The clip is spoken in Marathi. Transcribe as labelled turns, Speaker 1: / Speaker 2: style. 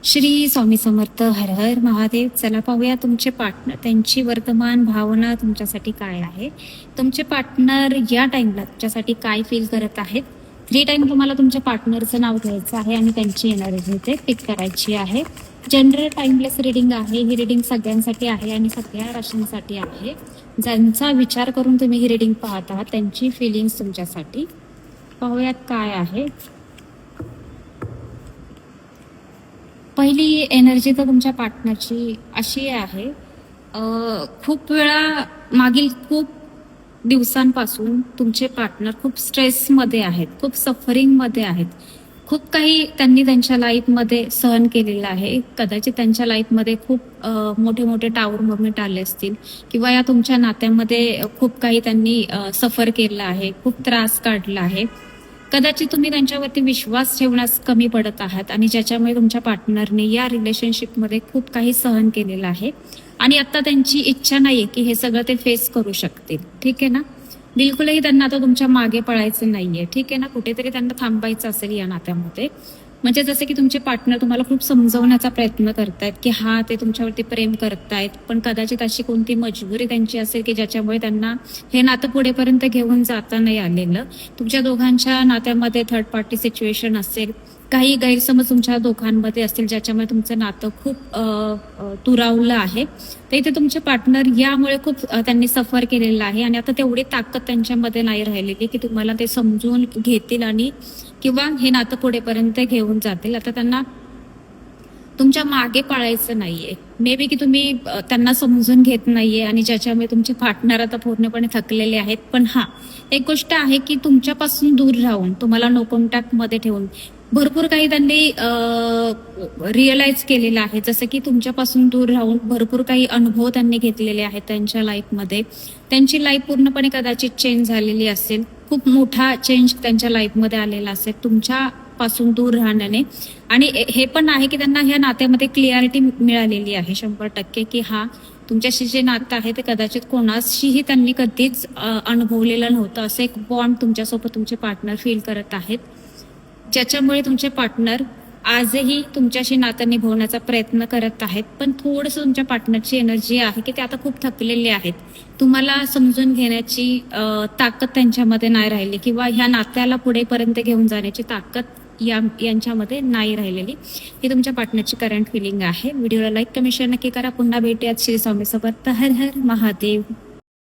Speaker 1: श्री स्वामी समर्थ. हर हर महादेव. चला पाहूया तुमचे पार्टनर, त्यांची वर्तमान भावना तुमच्यासाठी काय आहे. तुमचे पार्टनर या टाइमला तुमच्यासाठी काय फील करत आहेत. 3 टाइम तुम्हाला तुमच्या पार्टनरचं नाव घ्यायचं आहे आणि त्यांची एनर्जी ते पिक करायची आहे. जनरल टाइमलेस रिडिंग आहे. ही रिडिंग सगळ्यांसाठी आहे आणि सगळ्या राशींसाठी आहे. ज्यांचा विचार करून तुम्ही ही रिडिंग पाहत आहात त्यांची फिलिंग्स तुमच्यासाठी पाहूयात काय आहे. पहिली एनर्जी तर तुमच्या पार्टनरची अशी आहे, खूप वेळा मागील खूप दिवसांपासून तुमचे पार्टनर खूप स्ट्रेसमध्ये आहेत, खूप सफरिंगमध्ये आहेत. खूप काही त्यांनी त्यांच्या लाईफमध्ये सहन केलेलं आहे. कदाचित त्यांच्या लाईफमध्ये खूप मोठे मोठे टावर मुवमेंट आले असतील किंवा या तुमच्या नात्यामध्ये खूप काही त्यांनी सफर केलं आहे, खूप त्रास काढला आहे. कदाचित तुम्ही त्यांच्यावरती विश्वास ठेवण्यास कमी पडत आहात आणि ज्याच्यामुळे तुमच्या पार्टनरने या रिलेशनशिपमध्ये खूप काही सहन केलेलं आहे आणि आता त्यांची इच्छा नाहीये की हे सगळं ते फेस करू शकतील. ठीक आहे ना. बिलकुलही त्यांना आता तुमच्या मागे पळायचं नाहीये. ठीक आहे ना. कुठेतरी त्यांना थांबायचं असेल या नात्यामध्ये. म्हणजे जसं की तुमचे पार्टनर तुम्हाला खूप समजवण्याचा प्रयत्न करतायत की हा ते तुमच्यावरती प्रेम करतायत, पण कदाचित अशी कोणती मजबुरी त्यांची असेल की ज्याच्यामुळे त्यांना हे नातं पुढेपर्यंत घेऊन जाता नाही आलेलं. तुमच्या दोघांच्या नात्यामध्ये थर्ड पार्टी सिच्युएशन असेल, काही गैरसमज तुमच्या दोघांमध्ये असतील ज्याच्यामुळे तुमचं नातं खूप दुरावलं आहे. तर इथे तुमचे पार्टनर यामुळे खूप त्यांनी सफर केलेलं आहे आणि आता तेवढी ताकद त्यांच्यामध्ये नाही राहिलेली की तुम्हाला ते समजून घेतील आणि किंवा हे नातं पुढेपर्यंत घेऊन जातील. आता त्यांना तुमच्या मागे पळायचं नाहीये. मे बी की तुम्ही त्यांना समजून घेत नाहीये आणि ज्याच्यामुळे तुमचे पार्टनर आता पूर्णपणे थकलेले आहेत. पण हा एक गोष्ट आहे की तुमच्यापासून दूर राहून, तुम्हाला नो कॉन्टॅक्ट मध्ये ठेवून भरपूर काही त्यांनी रिअलाइज केलेलं आहे. जसं की तुमच्यापासून दूर राहून भरपूर काही अनुभव त्यांनी घेतलेले आहेत त्यांच्या लाईफमध्ये. त्यांची लाईफ पूर्णपणे कदाचित चेंज झालेली असेल, खूप मोठा चेंज त्यांच्या लाईफमध्ये आलेला असेल तुमच्या पासून दूर राहण्याने. आणि हे पण आहे की त्यांना ह्या नात्यामध्ये क्लिअरिटी मिळालेली आहे 100% की हा तुमच्याशी जे नातं आहे ते कदाचित कोणाशीही त्यांनी कधीच अनुभवलेलं नव्हतं. असं एक बॉन्ड तुमच्यासोबत तुमचे पार्टनर फील करत आहेत, ज्याच्यामुळे तुमचे पार्टनर आजही तुमच्याशी नातं निभवण्याचा प्रयत्न करत आहेत. पण थोडंसं तुमच्या पार्टनरची एनर्जी आहे की ते आता खूप थकलेले आहेत. तुम्हाला समजून घेण्याची ताकद त्यांच्यामध्ये नाही राहिली किंवा ह्या नात्याला पुढेपर्यंत घेऊन जाण्याची ताकद यांच्यामध्ये नाही राहिलेली. ही तुमच्या पार्टनरची करंट फिलिंग आहे. व्हिडिओला लाईक कमेंट शेअर नक्की करा. पुन्हा भेटूयात श्री स्वामी समर्थ. हर हर महादेव.